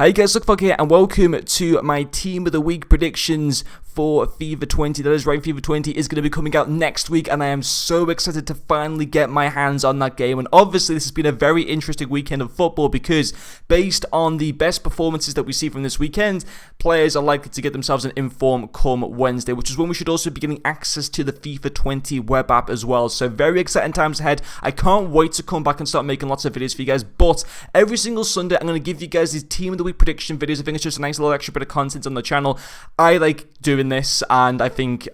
Hi guys, Luckfog here and welcome to my Team of the Week predictions for FIFA 20. That is right, FIFA 20 is going to be coming out next week and I am so excited to finally get my hands on that game. And obviously this has been a very interesting weekend of football because based on the best performances that we see from this weekend, players are likely to get themselves an inform come Wednesday, which is when we should also be getting access to the FIFA 20 web app as well. So very exciting times ahead. I can't wait to come back and start making lots of videos for you guys, but every single Sunday I'm going to give you guys these Team of the Week prediction videos. I think it's just a nice little extra bit of content on the channel. I like doing this and I think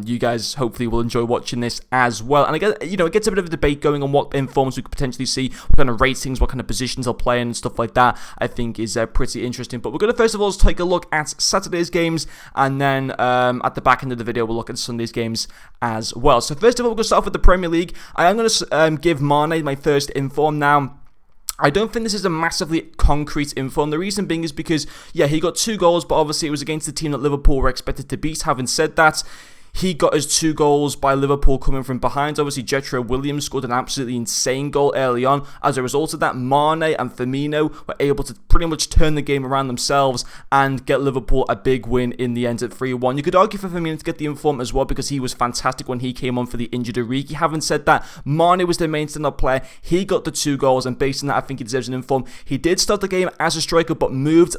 you guys hopefully will enjoy watching this as well. And I guess, it gets a bit of a debate going on what informs we could potentially see, what kind of ratings, what kind of positions they'll play in and stuff like that. I think is pretty interesting. But we're going to first of all take a look at Saturday's games, and then at the back end of the video we'll look at Sunday's games as well. So first of all, we're going to start off with the Premier League. I am going to give Mane my first inform now. I don't think this is a massively concrete inform. The reason being is because, yeah, he got 2 goals, but obviously it was against the team that Liverpool were expected to beat. Having said that, he got his 2 goals by Liverpool coming from behind. Obviously, Jetro Williams scored an absolutely insane goal early on. As a result of that, Mane and Firmino were able to pretty much turn the game around themselves and get Liverpool a big win in the end at 3-1. You could argue for Firmino to get the inform as well because he was fantastic when he came on for the injured Origi. Having said that, Mane was the main stand-up player. He got the 2 goals, and based on that, I think he deserves an inform. He did start the game as a striker, but moved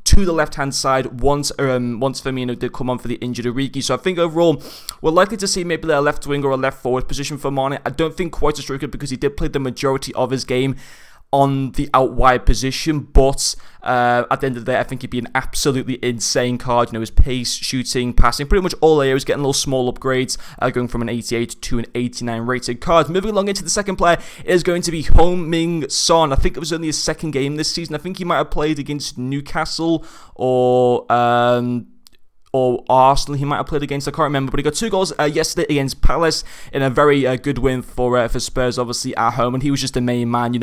to the left-hand side once Firmino did come on for the injured Origi. So I think overall, we're likely to see maybe a left wing or a left forward position for Mane. I don't think quite a striker because he did play the majority of his game on the out wide position, but at the end of the day, I think he'd be an absolutely insane card. His pace, shooting, passing, pretty much all areas, getting little small upgrades, going from an 88 to an 89 rated card. Moving along into the second player is going to be Heung-min Son. I think it was only his second game this season. I think he might have played against Newcastle or Arsenal. He might have played against, I can't remember, but he got 2 goals yesterday against Palace in a very good win for Spurs, obviously at home, and he was just the main man.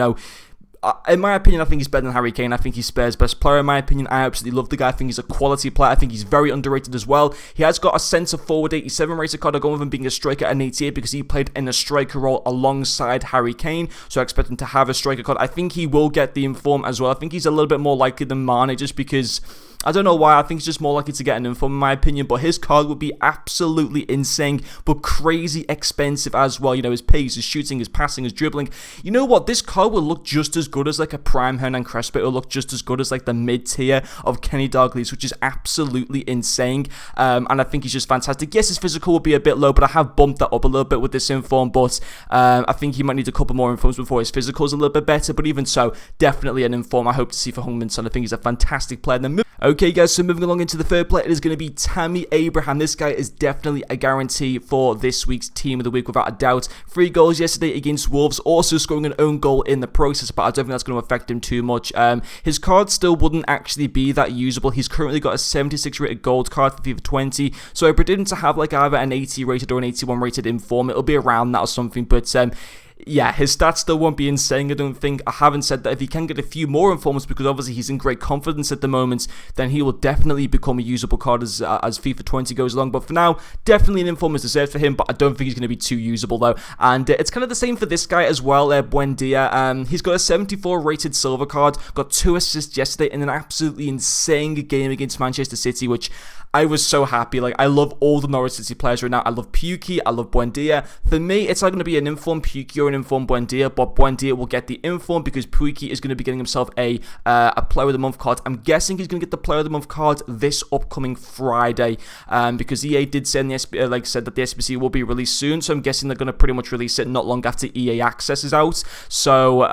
In my opinion, I think he's better than Harry Kane. I think he's Spurs' best player, in my opinion. I absolutely love the guy. I think he's a quality player. I think he's very underrated as well. He has got a centre forward 87 rated card. I go with him being a striker at an 88 because he played in a striker role alongside Harry Kane. So I expect him to have a striker card. I think he will get the inform as well. I think he's a little bit more likely than Mane just because I don't know why. I think he's just more likely to get an inform in my opinion, but his card would be absolutely insane, but crazy expensive as well. His pace, his shooting, his passing, his dribbling. You know what? This card will look just as good as like a prime Hernan Crespo. It will look just as good as like the mid-tier of Kenny Dalglish, which is absolutely insane. And I think he's just fantastic. Yes, his physical will be a bit low, but I have bumped that up a little bit with this inform, but I think he might need a couple more informs before his physical is a little bit better, but even so, definitely an inform I hope to see for Heung-min Son. I think he's a fantastic player. Okay guys, so moving along into the third player, it is going to be Tammy Abraham. This guy is definitely a guarantee for this week's Team of the Week without a doubt. 3 goals yesterday against Wolves, also scoring an own goal in the process, but I don't think that's going to affect him too much. His card still wouldn't actually be that usable. He's currently got a 76 rated gold card for FIFA 20, so I predict him to have like either an 80 rated or an 81 rated inform. It'll be around that or something, but yeah, his stats still won't be insane, I don't think. I haven't said that if he can get a few more informs, because obviously he's in great confidence at the moment, then he will definitely become a usable card as FIFA 20 goes along. But for now, definitely an inform is deserved for him, but I don't think he's going to be too usable though. And it's kind of the same for this guy as well, Buendia. He's got a 74 rated silver card, got 2 assists yesterday in an absolutely insane game against Manchester City, which I was so happy. Like, I love all the Norwich City players right now. I love Pukki, I love Buendia. For me, it's not going to be an inform Pukki or an inform Buendia, but Buendia will get the inform because Pukki is going to be getting himself a Player of the Month card. I'm guessing he's going to get the Player of the Month card this upcoming Friday, because EA did send the said that the SBC will be released soon, so I'm guessing they're going to pretty much release it not long after EA Access is out. So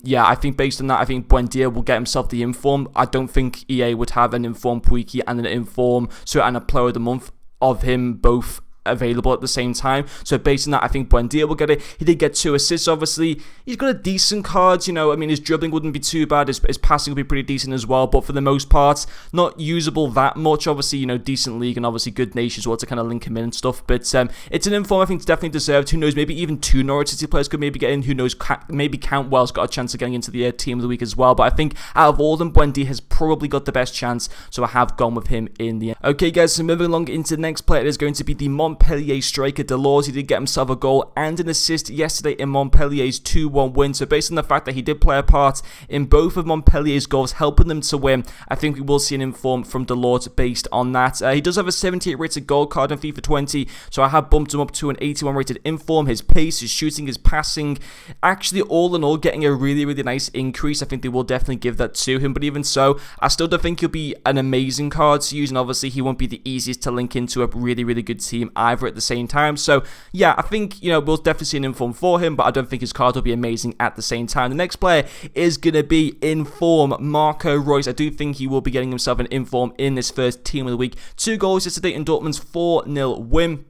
yeah, I think based on that, I think Buendia will get himself the inform. I don't think EA would have an inform Pukki and an inform and a Player of the Month of him both available at the same time. So based on that, I think Buendia will get it. He did get 2 assists, obviously. He's got a decent card, I mean, his dribbling wouldn't be too bad. His passing would be pretty decent as well, but for the most part, not usable that much. Obviously, decent league and obviously good nation as well to kind of link him in and stuff. But it's an inform I think it's definitely deserved. Who knows, maybe even 2 Norwich City players could maybe get in. Who knows, maybe Cantwell's got a chance of getting into the Team of the Week as well. But I think out of all of them, Buendia has probably got the best chance, so I have gone with him in the end. Okay guys, so moving along into the next player, it is going to be the Montpellier striker Delors. He did get himself a goal and an assist yesterday in Montpellier's 2-1 win. So based on the fact that he did play a part in both of Montpellier's goals, helping them to win, I think we will see an inform from Delors based on that. He does have a 78 rated gold card in FIFA 20, so I have bumped him up to an 81 rated inform. His pace, his shooting, his passing, actually all in all getting a really, really nice increase. I think they will definitely give that to him, but even so, I still don't think he'll be an amazing card to use, and obviously he won't be the easiest to link into a really, really good team either at the same time. So yeah, I think, we'll definitely see an inform for him, but I don't think his card will be amazing at the same time. The next player is going to be inform Marco Reus. I do think he will be getting himself an inform in this first team of the week. 2 goals yesterday in Dortmund's 4-0 win.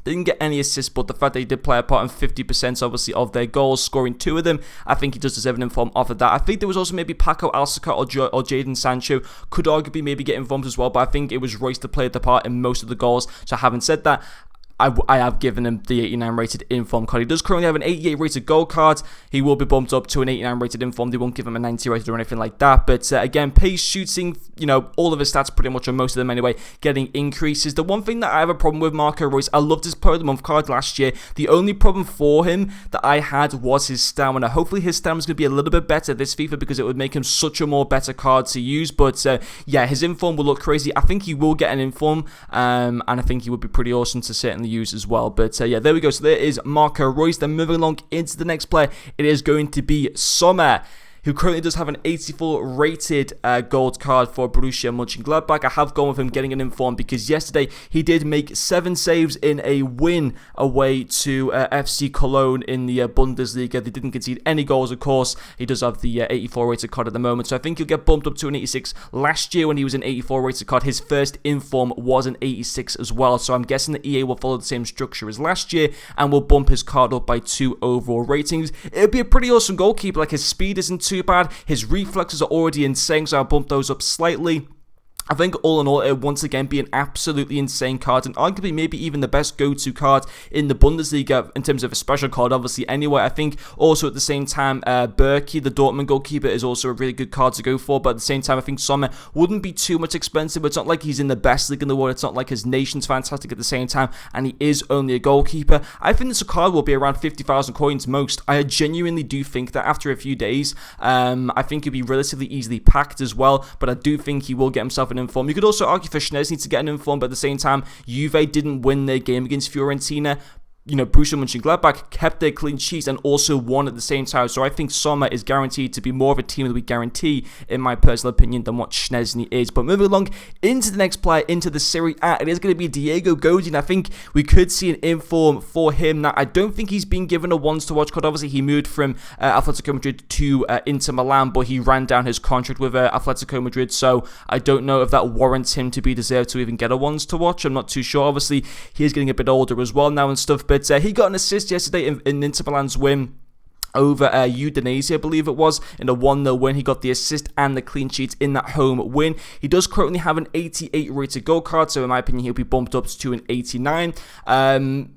Didn't get any assists, but the fact that he did play a part in 50% obviously of their goals, scoring 2 of them, I think he does deserve an inform off of that. I think there was also maybe Paco Alcacer or Jadon Sancho could arguably maybe get informed as well, but I think it was Reus that played the part in most of the goals. So having said that, I have given him the 89 rated inform card. He does currently have an 88 rated gold card. He will be bumped up to an 89 rated inform. They won't give him a 90 rated or anything like that. But again, pace, shooting, all of his stats pretty much, or most of them anyway, getting increases. The one thing that I have a problem with Marco Reus, I loved his Player of the Month card last year. The only problem for him that I had was his stamina. Hopefully his stamina is going to be a little bit better this FIFA because it would make him such a more better card to use. But yeah, his inform will look crazy. I think he will get an inform, and I think he would be pretty awesome to certainly use as well. But yeah, there we go. So there is Marco Reus. Then moving along into the next player, it is going to be SOMMER, who currently does have an 84 rated gold card for Borussia Mönchengladbach. I have gone with him getting an inform because yesterday he did make 7 saves in a win away to FC Cologne in the Bundesliga. They didn't concede any goals, of course. He does have the 84 rated card at the moment, so I think he'll get bumped up to an 86. Last year when he was an 84 rated card, his first inform was an 86 as well, so I'm guessing that EA will follow the same structure as last year and will bump his card up by 2 overall ratings. It'll be a pretty awesome goalkeeper. Like, his speed isn't too bad. His reflexes are already insane, so I'll bump those up slightly. I think all in all, it will once again be an absolutely insane card, and arguably maybe even the best go-to card in the Bundesliga in terms of a special card, obviously. Anyway, I think also at the same time, Berkey, the Dortmund goalkeeper, is also a really good card to go for, but at the same time, I think SOMMER wouldn't be too much expensive. It's not like he's in the best league in the world. It's not like his nation's fantastic at the same time, and he is only a goalkeeper. I think this card will be around 50,000 coins most. I genuinely do think that after a few days, I think he'll be relatively easily packed as well, but I do think he will get himself an inform. You could also argue for Szczesny to get an inform, but at the same time, Juve didn't win their game against Fiorentina. Borussia Mönchengladbach kept their clean sheets and also won at the same time. So I think SOMMER is guaranteed to be more of a team of the week guarantee, in my personal opinion, than what Szczesny is. But moving along into the next player, into the Serie A, it is going to be Diego Godin. I think we could see an inform for him. Now, I don't think he's been given a ones to watch card. Obviously, he moved from Atletico Madrid to Inter Milan, but he ran down his contract with Atletico Madrid. So I don't know if that warrants him to be deserved to even get a ones to watch. I'm not too sure. Obviously, he is getting a bit older as well now and stuff. But he got an assist yesterday in Inter Milan's win over Udinese, I believe it was, in a 1-0 win. He got the assist and the clean sheet in that home win. He does currently have an 88 rated goal card, so in my opinion, he'll be bumped up to an 89.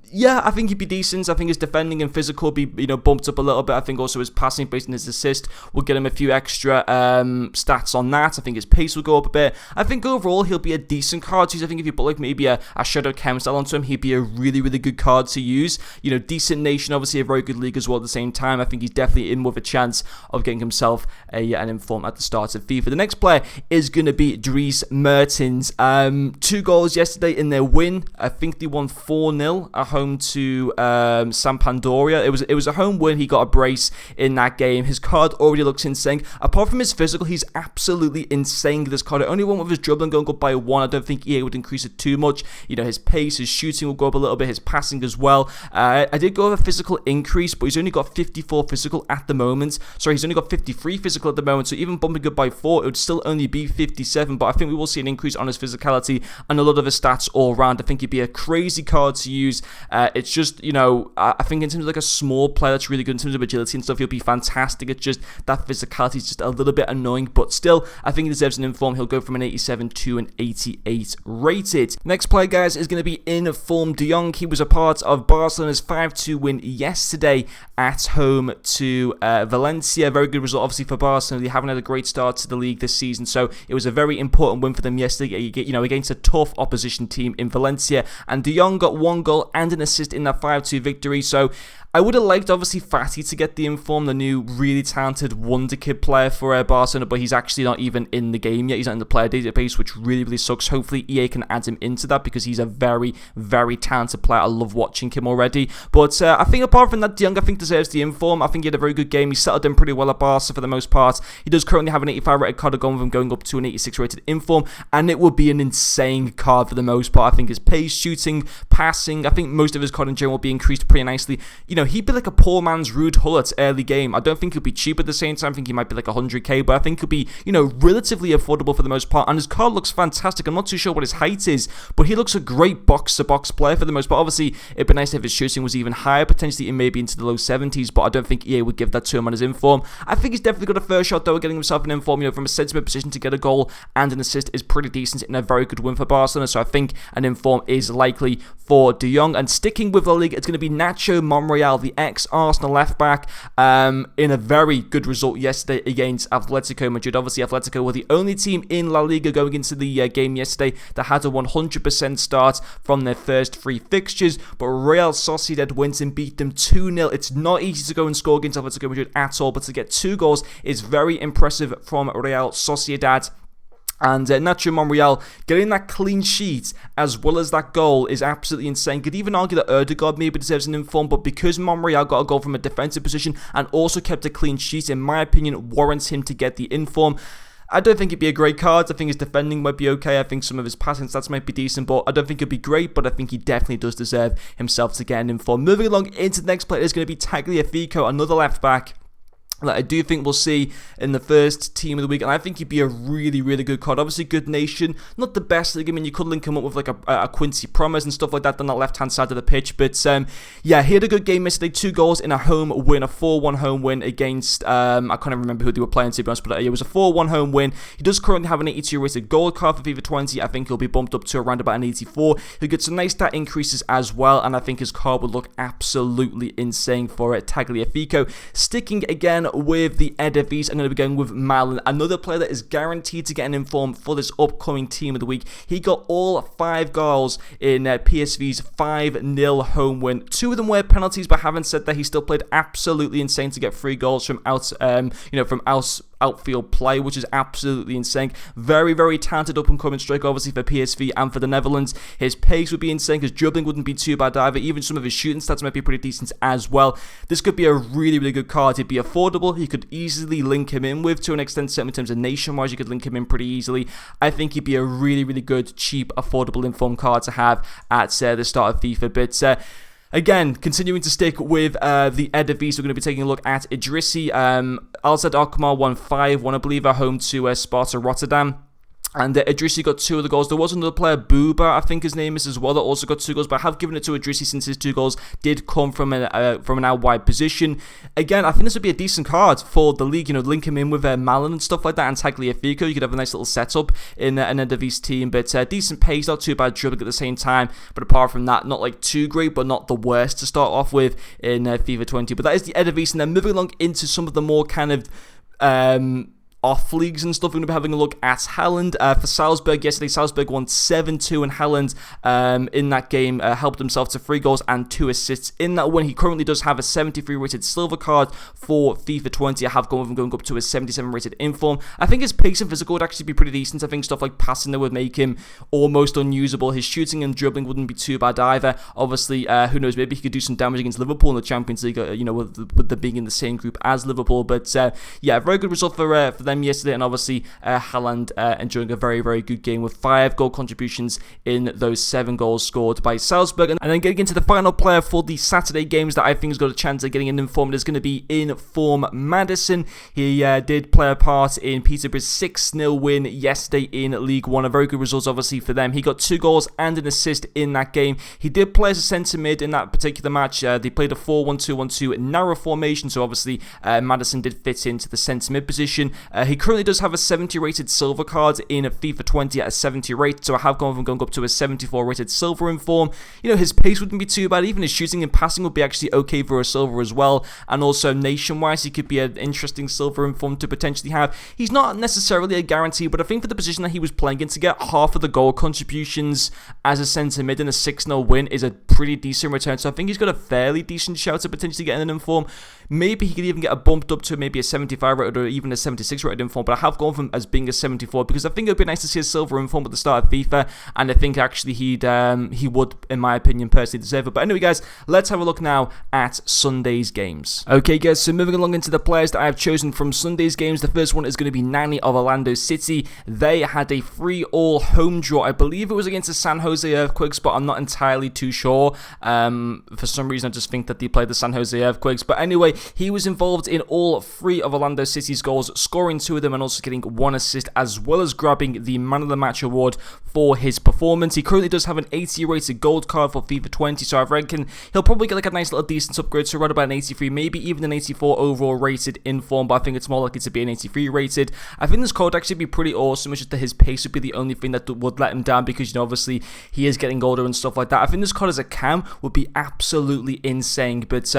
Yeah, I think he'd be decent. I think his defending and physical will be, bumped up a little bit. I think also his passing based on his assist will get him a few extra stats on that. I think his pace will go up a bit. I think overall he'll be a decent card to use. I think if you put like maybe a Shadow Chem style onto him, he'd be a really, really good card to use. Decent nation, obviously a very good league as well at the same time. I think he's definitely in with a chance of getting himself an inform at the start of FIFA. The next player is going to be Dries Mertens. 2 goals yesterday in their win. I think they won 4-0 at home to Sampdoria. It was a home win. He got a brace in that game. His card already looks insane. Apart from his physical, he's absolutely insane. This card, I only went with his dribbling going up by 1. I don't think EA would increase it too much. His pace, his shooting will go up a little bit, his passing as well. I did go with a physical increase, but he's only got 54 physical at the moment. Sorry, he's only got 53 physical at the moment, so even bumping it by 4, it would still only be 57, but I think we will see an increase on his physicality and a lot of his stats all around. I think he'd be a crazy card to use It's just, I think in terms of like a small player that's really good in terms of agility and stuff, he'll be fantastic. It's just that physicality is just a little bit annoying, but still, I think he deserves an inform. He'll go from an 87 to an 88 rated. Next player, guys, is going to be in form Jong. He was a part of Barcelona's 5-2 win yesterday at home to Valencia. Very good result, obviously, for Barcelona. They haven't had a great start to the league this season, so it was a very important win for them yesterday, against a tough opposition team in Valencia. And Jong got 1 goal and an assist in that 5-2 victory, so I would have liked, obviously, Fati to get the inform, the new really talented wonder kid player for Barcelona, but he's actually not even in the game yet. He's not in the player database, which really, really sucks. Hopefully, EA can add him into that because he's a very, very talented player. I love watching him already. But I think apart from that, Jong, I think, deserves the inform. I think he had a very good game. He settled in pretty well at Barca for the most part. He does currently have an 85 rated card, going from going up to an 86 rated inform, and it would be an insane card for the most part. I think his pace, shooting, passing, I think most of his card in general will be increased pretty nicely. He'd be like a poor man's Ruud Gullit early game. I don't think he'll be cheap at the same time. I think he might be like 100k, but I think he'll be, relatively affordable for the most part. And his card looks fantastic. I'm not too sure what his height is, but he looks a great box-to-box player for the most part. Obviously, it'd be nice if his shooting was even higher, potentially maybe into the low 70s, but I don't think EA would give that to him on his inform. I think he's definitely got a first shot, though, getting himself an inform, from a sensible position to get a goal and an assist is pretty decent in a very good win for Barcelona, so I think an inform is likely for Jong. And sticking with La Liga, it's going to be Nacho Monreal, the ex-Arsenal left-back, in a very good result yesterday against Atletico Madrid. Obviously, Atletico were the only team in La Liga going into the game yesterday that had a 100% start from their first 3 fixtures, but Real Sociedad went and beat them 2-0. It's not easy to go and score against Atletico Madrid at all, but to get 2 goals is very impressive from Real Sociedad. And Nacho Monreal getting that clean sheet as well as that goal is absolutely insane. Could even argue that Ødegaard maybe deserves an inform, but because Monreal got a goal from a defensive position and also kept a clean sheet, in my opinion, warrants him to get the inform. I don't think it'd be a great card. I think his defending might be okay. I think some of his passing stats might be decent, but I don't think it'd be great, but I think he definitely does deserve himself to get an inform. Moving along into the next player is going to be Tagliafico, another left back that I do think we'll see in the first team of the week, and I think he'd be a really, really good card. Obviously, good nation, not the best league. I mean, you could link him up with like a Quincy Promes and stuff like that on that left-hand side of the pitch, but yeah, he had a good game yesterday, 2 goals in a home win, a 4-1 home win against, I can't even remember who they were playing, to be honest, but it was a 4-1 home win. He does currently have an 82 rated gold card for FIFA 20. I think he'll be bumped up to around about an 84. He'll get some nice stat increases as well, and I think his card would look absolutely insane for it. Tagliafico. Sticking again with the Eredivisie, I'm going to be going with Malen, another player that is guaranteed to get an inform for this upcoming team of the week. He got all 5 goals in PSV's 5-0 home win. 2 of them were penalties, but having said that, he still played absolutely insane to get 3 goals from outfield play, which is absolutely insane. Very, very talented up-and-coming striker, obviously, for PSV and for the Netherlands. His pace would be insane, his dribbling wouldn't be too bad either. Even some of his shooting stats might be pretty decent as well. This could be a really, really good card. He'd be affordable. You could easily link him in with, to an extent, certainly in terms of nation-wise, you could link him in pretty easily. I think he'd be a really, really good, cheap, affordable inform card to have at the start of FIFA. But again, continuing to stick with the Eredivisie, we're going to be taking a look at Idrissi. Alzad Alkmaar won 5-1, I believe, at home to Sparta Rotterdam. And Idrissi got 2 of the goals. There was another player, Booba, I think his name is as well, that also got 2 goals. But I have given it to Idrissi since his 2 goals did come from an out wide position. Again, I think this would be a decent card for the league. Link him in with Malen and stuff like that, and Tagliafico. You could have a nice little setup in an Eredivisie team. But decent pace, not too bad dribbling at the same time. But apart from that, not like too great, but not the worst to start off with in FIFA 20. But that is the Eredivisie. And then moving along into some of the more kind of off leagues and stuff, we're going to be having a look at Haaland for Salzburg. Yesterday, Salzburg won 7-2, and Haaland in that game helped himself to 3 goals and 2 assists in that win. He currently does have a 73 rated silver card for FIFA 20. I have gone with him going up to a 77 rated inform. I think his pace and physical would actually be pretty decent. I think stuff like passing that would make him almost unusable. His shooting and dribbling wouldn't be too bad either. Obviously, who knows, maybe he could do some damage against Liverpool in the Champions League, with them being in the same group as Liverpool. But yeah, very good result for the them yesterday, and obviously Haaland enjoying a very, very good game with 5 goal contributions in those 7 goals scored by Salzburg. And then getting into the final player for the Saturday games that I think has got a chance of getting an informed is going to be in form MADDISON. He did play a part in Peterborough's 6-0 win yesterday in League One. A very good result, obviously, for them. He got 2 goals and an assist in that game. He did play as a centre mid in that particular match. They played a 4-1-2-1-2 narrow formation, so obviously MADDISON did fit into the centre mid position. He currently does have a 70 rated silver card in FIFA 20 at a 70 rate, so I have gone from going up to a 74 rated silver in form. You know, his pace wouldn't be too bad. Even his shooting and passing would be actually okay for a silver as well. And also nation-wise, he could be an interesting silver in form to potentially have. He's not necessarily a guarantee, but I think for the position that he was playing in, to get half of the goal contributions as a centre mid in a 6-0 win is a pretty decent return. So I think he's got a fairly decent shout to potentially getting an inform. Maybe he could even get a bumped up to maybe a 75 rated or even a 76 rated inform, but I have gone from as being a 74 because I think it would be nice to see a silver inform at the start of FIFA, and I think actually he would, in my opinion, personally deserve it. But anyway, guys, let's have a look now at Sunday's games. Okay, guys, so moving along into the players that I have chosen from Sunday's games, the first one is going to be NANI of Orlando City. They had a 3-3 home draw. I believe it was against the San Jose Earthquakes, but I'm not entirely too sure. For some reason, I just think that they played the San Jose Earthquakes. But anyway, he was involved in all 3 of Orlando City's goals, scoring 2 of them and also getting 1 assist, as well as grabbing the Man of the Match award for his performance. He currently does have an 80 rated gold card for FIFA 20, so I reckon he'll probably get like a nice little decent upgrade, so right about an 83, maybe even an 84 overall rated in form, but I think it's more likely to be an 83 rated. I think this card would actually be pretty awesome. It's just that his pace would be the only thing that would let him down because, you know, obviously he is getting older and stuff like that. I think this card as a cam would be absolutely insane, but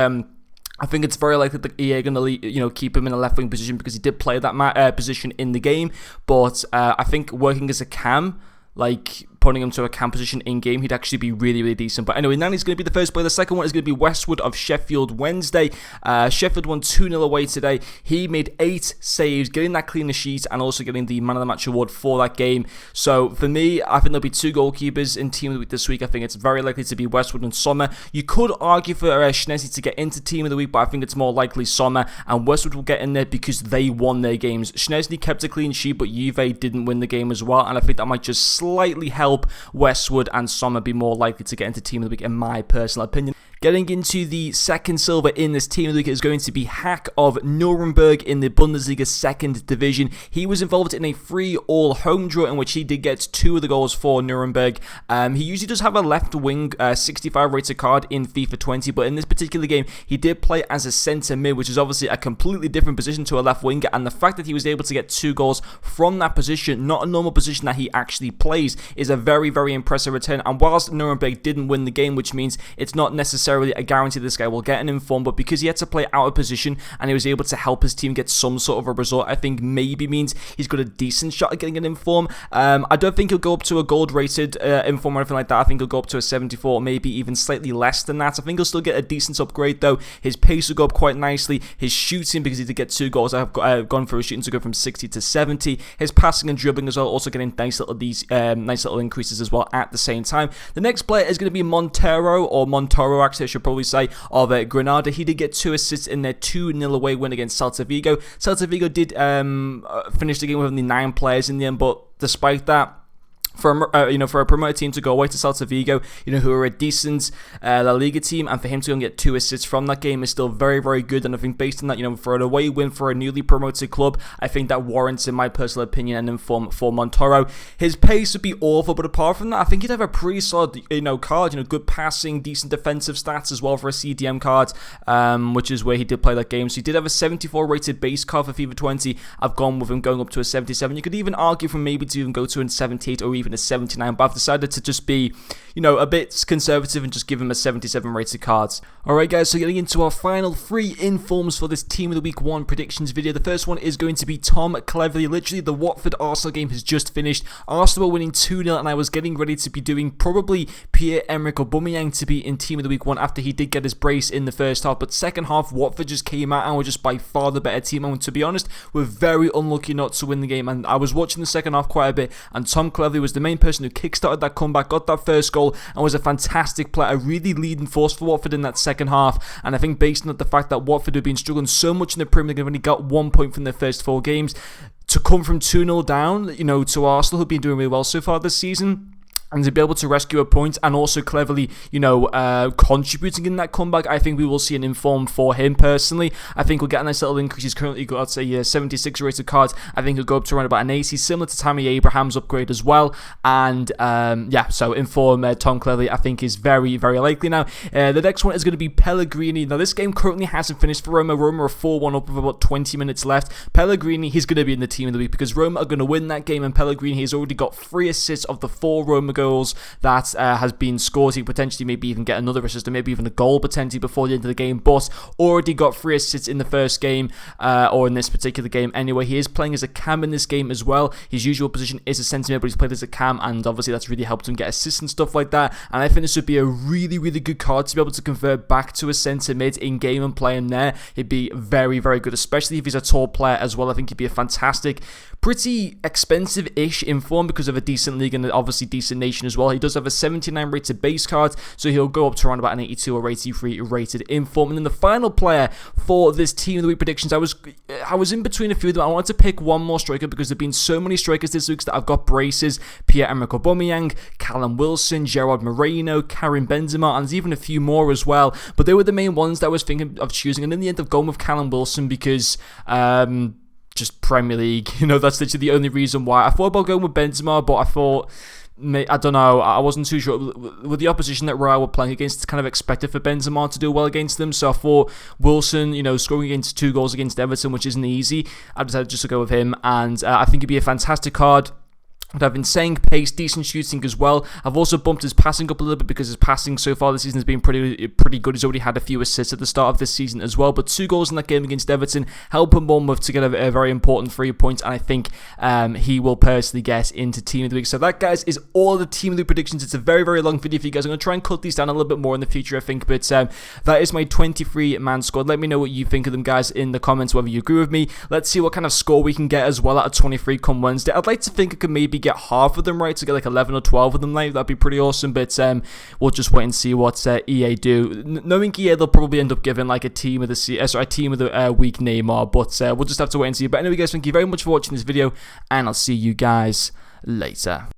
I think it's very likely that EA are going to, you know, keep him in a left wing position because he did play that position in the game. But I think working as a cam, like putting him to a cam position in game, he'd actually be really, really decent. But anyway, Nani's going to be the first player. The second one is going to be Westwood of Sheffield Wednesday. Sheffield won 2-0 away today. He made 8 saves, getting that clean sheet and also getting the Man of the Match award for that game. So for me, I think there'll be 2 goalkeepers in Team of the Week this week. I think it's very likely to be Westwood and Sommer. You could argue for Schnesi to get into Team of the Week, but I think it's more likely Sommer, and Westwood will get in there because they won their games. Schnesi kept a clean sheet, but Juve didn't win the game as well, and I think that might just slightly help Westwood and Sommer be more likely to get into Team of the Week, in my personal opinion. Getting into the second silver in this Team of the Week is going to be Hack of Nuremberg in the Bundesliga 2nd Division. He was involved in a 3-3 home draw in which he did get 2 of the goals for Nuremberg. He usually does have a left wing 65 rated card in FIFA 20, but in this particular game, he did play as a centre mid, which is obviously a completely different position to a left winger, and the fact that he was able to get 2 goals from that position, not a normal position that he actually plays, is a very, very impressive return. And whilst Nuremberg didn't win the game, which means it's not necessarily a guarantee this guy will get an inform, but because he had to play out of position and he was able to help his team get some sort of a result, I think maybe means he's got a decent shot at getting an inform. I don't think he'll go up to a gold rated inform or anything like that. I think he'll go up to a 74, maybe even slightly less than that. I think he'll still get a decent upgrade though. His pace will go up quite nicely. His shooting, because he did get 2 goals, I've gone for his shooting to go from 60 to 70. His passing and dribbling as well, also getting nice little increases as well at the same time. The next player is going to be Montoro, actually I should probably say, of Granada. He did get 2 assists in their 2-0 away win against Celta Vigo. Celta Vigo did finish the game with only 9 players in the end, but despite that, for a promoted team to go away to Celta Vigo, who are a decent La Liga team, and for him to go and get 2 assists from that game is still very, very good. And I think based on that, for an away win for a newly promoted club, I think that warrants, in my personal opinion, an inform for Montoro. His pace would be awful, but apart from that, I think he'd have a pretty solid, card. Good passing, decent defensive stats as well for a CDM card, which is where he did play that game. So he did have a 74 rated base card for FIFA 20. I've gone with him going up to a 77. You could even argue for maybe to even go to a 78 or even a 79, but I've decided to just be, a bit conservative and just give him a 77 rated cards. Alright guys, so getting into our final 3 informs for this Team of the Week 1 predictions video. The first one is going to be Tom Cleverley. Literally, the Watford-Arsenal game has just finished. Arsenal were winning 2-0, and I was getting ready to be doing probably Pierre-Emerick Aubameyang to be in Team of the Week 1 after he did get his brace in the first half, but second half, Watford just came out and were just by far the better team, and to be honest, we're very unlucky not to win the game. And I was watching the second half quite a bit, and Tom Cleverley was the main person who kickstarted that comeback, got that first goal, and was a fantastic player, a really leading force for Watford in that second half. And I think based on the fact that Watford have been struggling so much in the Premier League, they've only got 1 point from their first 4 games, to come from 2-0 down, you know, to Arsenal, who've been doing really well so far this season, and to be able to rescue a point and also cleverly, you know, contributing in that comeback, I think we will see an inform for him personally. I think we'll get a nice little increase. He's currently got, I'd say, 76 rated cards. I think he'll go up to around about an 80, similar to Tammy Abraham's upgrade as well. And yeah, so inform Tom Cleverley, I think, is very, very likely now. The next one is going to be Pellegrini. Now, this game currently hasn't finished for Roma. Roma are 4-1 up with about 20 minutes left. Pellegrini, he's going to be in the team of the week because Roma are going to win that game, and Pellegrini has already got 3 assists of the 4 Roma goals that has been scored. He potentially maybe even get another assist or maybe even a goal potentially before the end of the game, but already got 3 assists in the first game, or in this particular game anyway. He is playing as a cam in this game as well. His usual position is a centre mid, but he's played as a cam, and obviously that's really helped him get assists and stuff like that. And I think this would be a really, really good card to be able to convert back to a centre mid in game and play him there. He'd be very, very good, especially if he's a tall player as well. I think he'd be a fantastic, pretty expensive-ish inform because of a decent league and obviously decent nation as well. He does have a 79 rated base card, so he'll go up to around about an 82 or 83 rated inform. And then the final player for this team of the week predictions, I was in between a few of them. I wanted to pick one more striker because there have been so many strikers this week that I've got braces. Pierre-Emerick Aubameyang, Callum Wilson, Gerard Moreno, Karim Benzema, and there's even a few more as well. But they were the main ones that I was thinking of choosing, and in the end I've gone with Callum Wilson because just Premier League, you know, that's literally the only reason why. I thought about going with Benzema, but I thought, I don't know, I wasn't too sure. With the opposition that Real were playing against, it's kind of expected for Benzema to do well against them, so I thought Wilson, you know, scoring against 2 goals against Everton, which isn't easy, I decided just to go with him, and I think it'd be a fantastic card. But I've been saying pace, decent shooting as well. I've also bumped his passing up a little bit because his passing so far this season has been pretty good. He's already had a few assists at the start of this season as well. But 2 goals in that game against Everton, helping Bournemouth to get a very important 3 points. And I think he will personally get into Team of the Week. So that, guys, is all the Team of the Week predictions. It's a very, very long video for you guys. I'm going to try and cut these down a little bit more in the future, I think. But that is my 23-man squad. Let me know what you think of them, guys, in the comments, whether you agree with me. Let's see what kind of score we can get as well out of 23 come Wednesday. I'd like to think I could maybe get half of them right, to get like 11 or 12 of them right. That'd be pretty awesome, but we'll just wait and see what EA do. Knowing EA, they'll probably end up giving like a team of the week Neymar, but we'll just have to wait and see. But anyway, guys, thank you very much for watching this video, and I'll see you guys later.